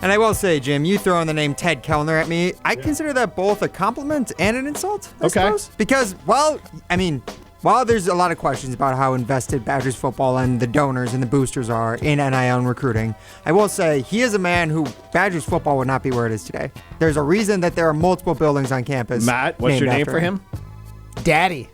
And I will say, Jim, you throwing the name Ted Kellner at me, I consider that both a compliment and an insult, I suppose. Because, while there's a lot of questions about how invested Badgers football and the donors and the boosters are in NIL and recruiting, I will say he is a man who Badgers football would not be where it is today. There's a reason that there are multiple buildings on campus. Matt, what's your name for him? Daddy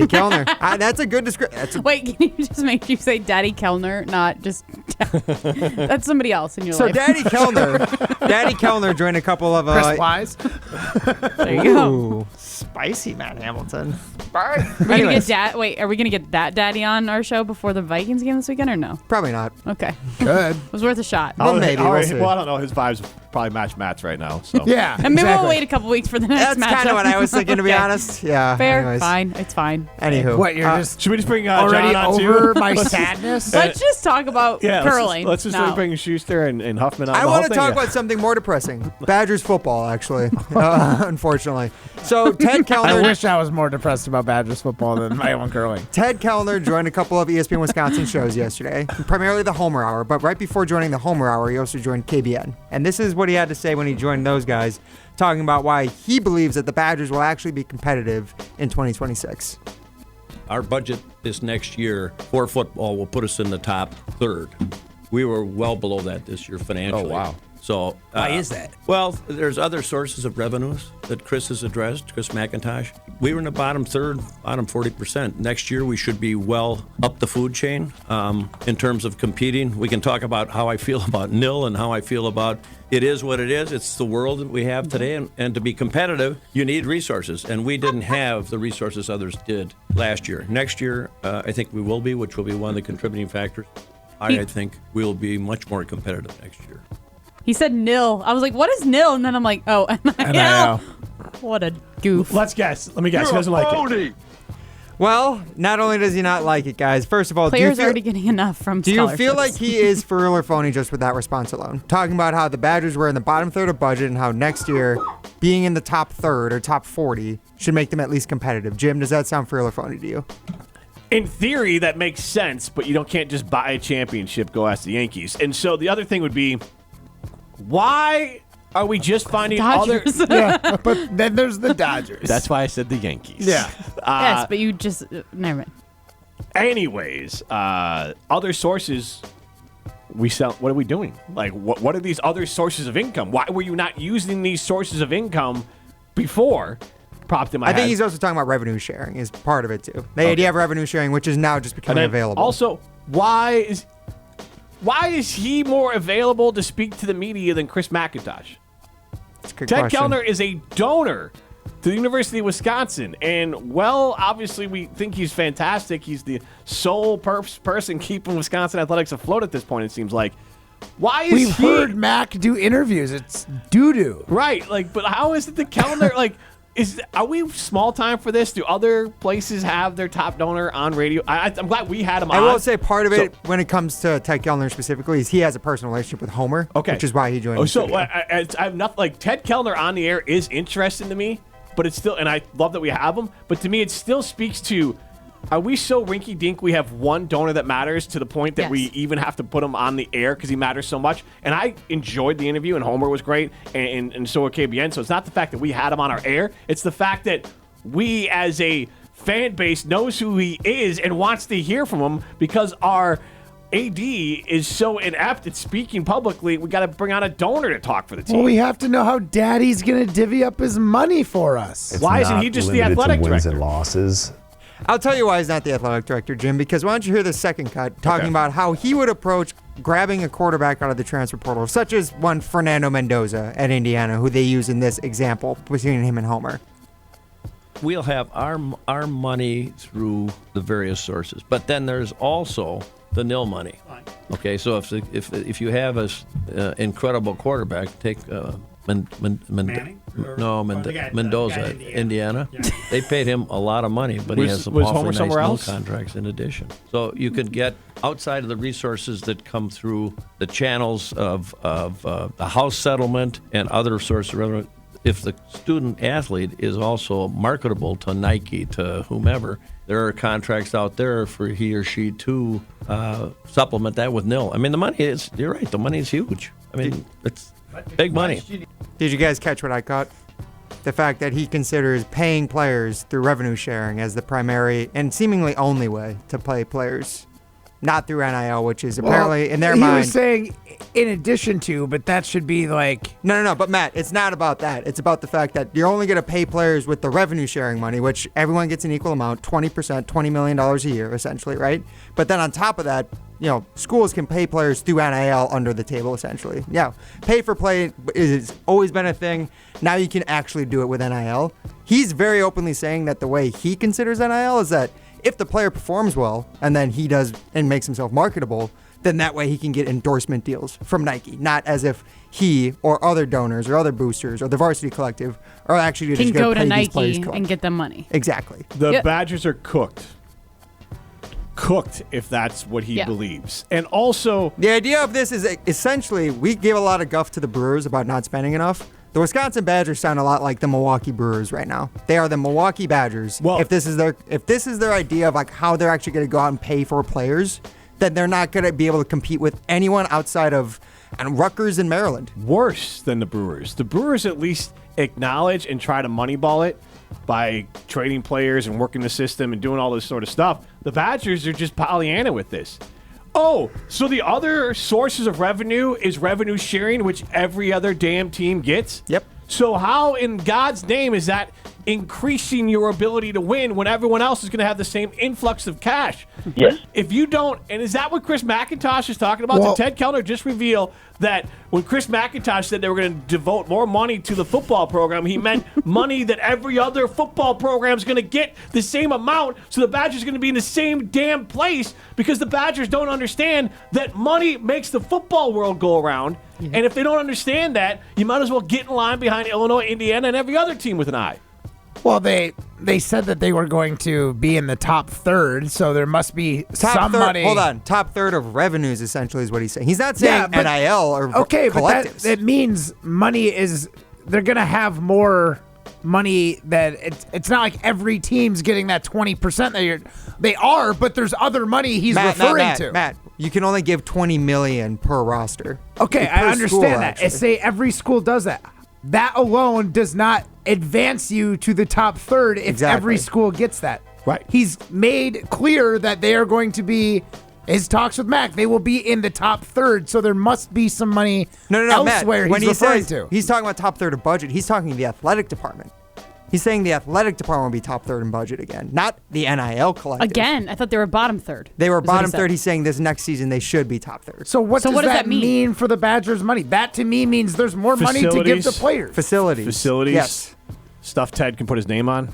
Kellner. That's a good description. Wait, can you just make you say Daddy Kellner, not just that's somebody else in your life. So Daddy Kellner joined a couple of Chris Wise. There you go. Spicy Matt Hamilton. Are we gonna get that daddy on our show before the Vikings game this weekend or no? Probably not. Okay. Good. It was worth a shot. Well, maybe. Well, We'll see. I don't know. His vibes probably match Matt's right now. So Yeah. And maybe exactly. we'll wait a couple weeks for the next matchup. That's kind of what I was thinking, to be Okay. honest. Yeah. Fair. Anyways. Fine. It's fine. Anywho. What, you're just should we just bring already John on over too? my sadness? Let's just talk about curling. Let's just bring Schuster and Huffman on. I want to talk about something more depressing. Badgers football, actually. Unfortunately. So Ted Kellner. I wish I was more depressed about Badgers football than my own curling. Ted Kellner joined a couple of ESPN Wisconsin shows yesterday, primarily the Homer Hour. But right before joining the Homer Hour, he also joined KBN. And this is what he had to say when he joined those guys, talking about why he believes that the Badgers will actually be competitive in 2026. Our budget this next year for football will put us in the top third. We were well below that this year financially. Oh, wow. So Why is that? Well, there's other sources of revenues that Chris has addressed, Chris McIntosh. We were in the bottom third, bottom 40%. Next year, we should be well up the food chain in terms of competing. We can talk about how I feel about NIL and how I feel about it is what it is. It's the world that we have today. And to be competitive, you need resources. And we didn't have the resources others did last year. Next year, I think we will be, which will be one of the contributing factors. I think we will be much more competitive next year. He said NIL. I was like, what is NIL? And then I'm like, oh, NIL. What a goof. Let's guess. Let me guess. He doesn't like it. Well, not only does he not like it, guys, first of all, Players are already getting enough from do you feel like scholarships. he is for real or phony just with that response alone? Talking about how the Badgers were in the bottom third of budget and how next year being in the top third or top 40 should make them at least competitive. Jim, does that sound for real or phony to you? In theory, that makes sense, but you can't just buy a championship, go ask the Yankees. And so the other thing would be, why are we just finding Dodgers. Yeah, but then there's the Dodgers. That's why I said the Yankees. Yeah. Yes, but you just never mind. Anyways, other sources we sell. What are we doing? Like, what are these other sources of income? Why were you not using these sources of income before? Popped in my I think head. he's also talking about revenue sharing is part of it too. The idea of revenue sharing, which is now just And becoming then available. Also, why is he more available to speak to the media than Chris McIntosh? That's a good Ted question. Kellner is a donor to the University of Wisconsin. And, well, obviously we think he's fantastic. He's the sole person keeping Wisconsin athletics afloat at this point, it seems like. Why is We've heard Mac do interviews. It's doo-doo. Right, but how is it that Kellner, are we small time for this? Do other places have their top donor on radio? I'm glad we had him on. I will say part of it, when it comes to Ted Kellner specifically, is he has a personal relationship with Homer, which is why he joined. I have nothing Ted Kellner on the air is interesting to me, but it's still, and I love that we have him. But to me, it still speaks to: are we so rinky-dink we have one donor that matters to the point that we even have to put him on the air because he matters so much? And I enjoyed the interview, and Homer was great, and so were KBN. So it's not the fact that we had him on our air. It's the fact that we, as a fan base, knows who he is and wants to hear from him because our AD is so inept at speaking publicly. We got to bring on a donor to talk for the team. Well, we have to know how Daddy's going to divvy up his money for us. Why isn't he just the athletic wins director? and losses. I'll tell you why he's not the athletic director, Jim, because why don't you hear the second cut talking about how he would approach grabbing a quarterback out of the transfer portal, such as one Fernando Mendoza at Indiana, who they use in this example between him and Homer. We'll have our money through the various sources, but then there's also the NIL money. Okay, so if you have an incredible quarterback, take Mendoza, Indiana. They paid him a lot of money, but he has some awfully nice NIL contracts in addition. So you could get outside of the resources that come through the channels of the house settlement and other sources of revenue. If the student athlete is also marketable to Nike, to whomever, there are contracts out there for he or she to supplement that with NIL. I mean, the money is, you're right, the money is huge. I mean, it's big money. Did you guys catch what I caught? The fact that he considers paying players through revenue sharing as the primary and seemingly only way to pay players, not through NIL, which is apparently in their mind. He was saying in addition to, but that should be like. No. But Matt, it's not about that. It's about the fact that you're only going to pay players with the revenue sharing money, which everyone gets an equal amount, 20%, $20 million a year, essentially, right? But then on top of that, schools can pay players through NIL under the table, essentially. Yeah, pay for play has always been a thing. Now you can actually do it with NIL. He's very openly saying that the way he considers NIL is that if the player performs well and then he does and makes himself marketable, then that way he can get endorsement deals from Nike, not as if he or other donors or other boosters or the varsity collective are actually Can just go going to to pay these players. Nike and get them money. Exactly. The Badgers are cooked. Cooked, if that's what he believes. And also, the idea of this is essentially we gave a lot of guff to the Brewers about not spending enough. The Wisconsin Badgers sound a lot like the Milwaukee Brewers right now. They are the Milwaukee Badgers. Well, if this is their idea of like how they're actually going to go out and pay for players, then they're not going to be able to compete with anyone outside of Rutgers and Maryland. Worse than the Brewers. The Brewers at least acknowledge and try to moneyball it by trading players and working the system and doing all this sort of stuff. The Badgers are just Pollyanna with this. Oh, so the other sources of revenue is revenue sharing, which every other damn team gets? Yep. So how in God's name is that increasing your ability to win when everyone else is going to have the same influx of cash? Yes. If you don't, and is that what Chris McIntosh is talking about? Well, Did Ted Kellner just reveal that when Chris McIntosh said they were going to devote more money to the football program, he meant money that every other football program is going to get the same amount, so the Badgers are going to be in the same damn place because the Badgers don't understand that money makes the football world go around. And if they don't understand that, you might as well get in line behind Illinois, Indiana, and every other team with an eye. Well, they said that they were going to be in the top third, so there must be some money. Hold on, top third of revenues essentially is what he's saying. He's not saying NIL or okay, collectives. but that means money is they're going to have more money that it's not like every team's getting that 20% they are, but there's other money he's referring to. Matt, you can only give $20 million per roster. Okay, per I understand school, that. actually. Say every school does that. That alone does not advance you to the top third if every school gets that. Right. He's made clear that they are going to be, his talks with Mac, they will be in the top third, so there must be some money elsewhere Matt, when he's referring says to. He's talking about top third of budget. He's talking the athletic department. He's saying the athletic department will be top third in budget again, not the NIL collective. Again, I thought they were bottom third. They were is what he bottom said. third. He's saying this next season they should be top third. So what does that mean for the Badgers' money? That to me means there's more money to give the players. Facilities. Yes. Stuff Ted can put his name on.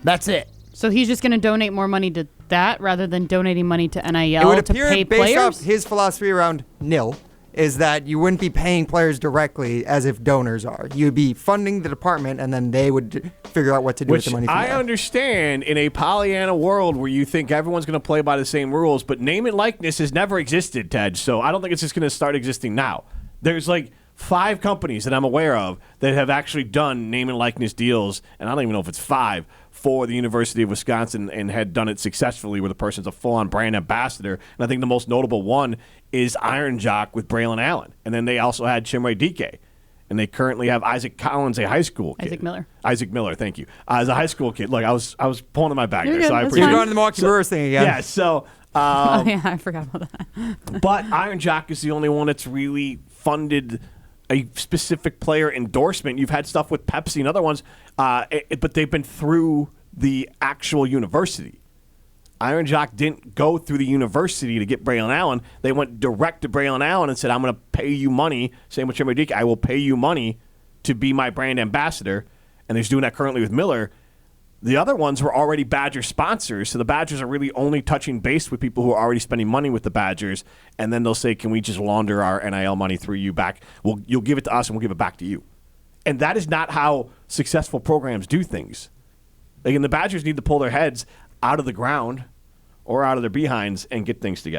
That's it. So he's just going to donate more money to that rather than donating money to NIL It would to appear pay based players? off his philosophy around NIL is that you wouldn't be paying players directly as if donors are. You'd be funding the department, and then they would figure out what to do with the money. I understand in a Pollyanna world where you think everyone's going to play by the same rules, but name and likeness has never existed, Ted. So I don't think it's just going to start existing now. There's like 5 companies that I'm aware of that have actually done name and likeness deals, and I don't even know if it's 5, for the University of Wisconsin and had done it successfully where the person's a full-on brand ambassador. And I think the most notable one is Iron Jock with Braylon Allen. And then they also had Chimray Dike. And they currently have Isaac Collins, a high school kid. Isaac Miller, thank you. As a high school kid. Look, I was pulling in my bag there, so I appreciate it. You're going to the Milwaukee Brewers thing again. Yeah, so... oh, yeah, I forgot about that. But Iron Jock is the only one that's really funded a specific player endorsement. You've had stuff with Pepsi and other ones, but they've been through the actual university. Iron Jock didn't go through the university to get Braylon Allen. They went direct to Braylon Allen and said, I'm going to pay you money. Same with Chimray Dike. I will pay you money to be my brand ambassador. And they're doing that currently with Miller. The other ones were already Badger sponsors, so the Badgers are really only touching base with people who are already spending money with the Badgers, and then they'll say, can we just launder our NIL money through you back? You'll give it to us, and we'll give it back to you. And that is not how successful programs do things. Like, and the Badgers need to pull their heads out of the ground or out of their behinds and get things together.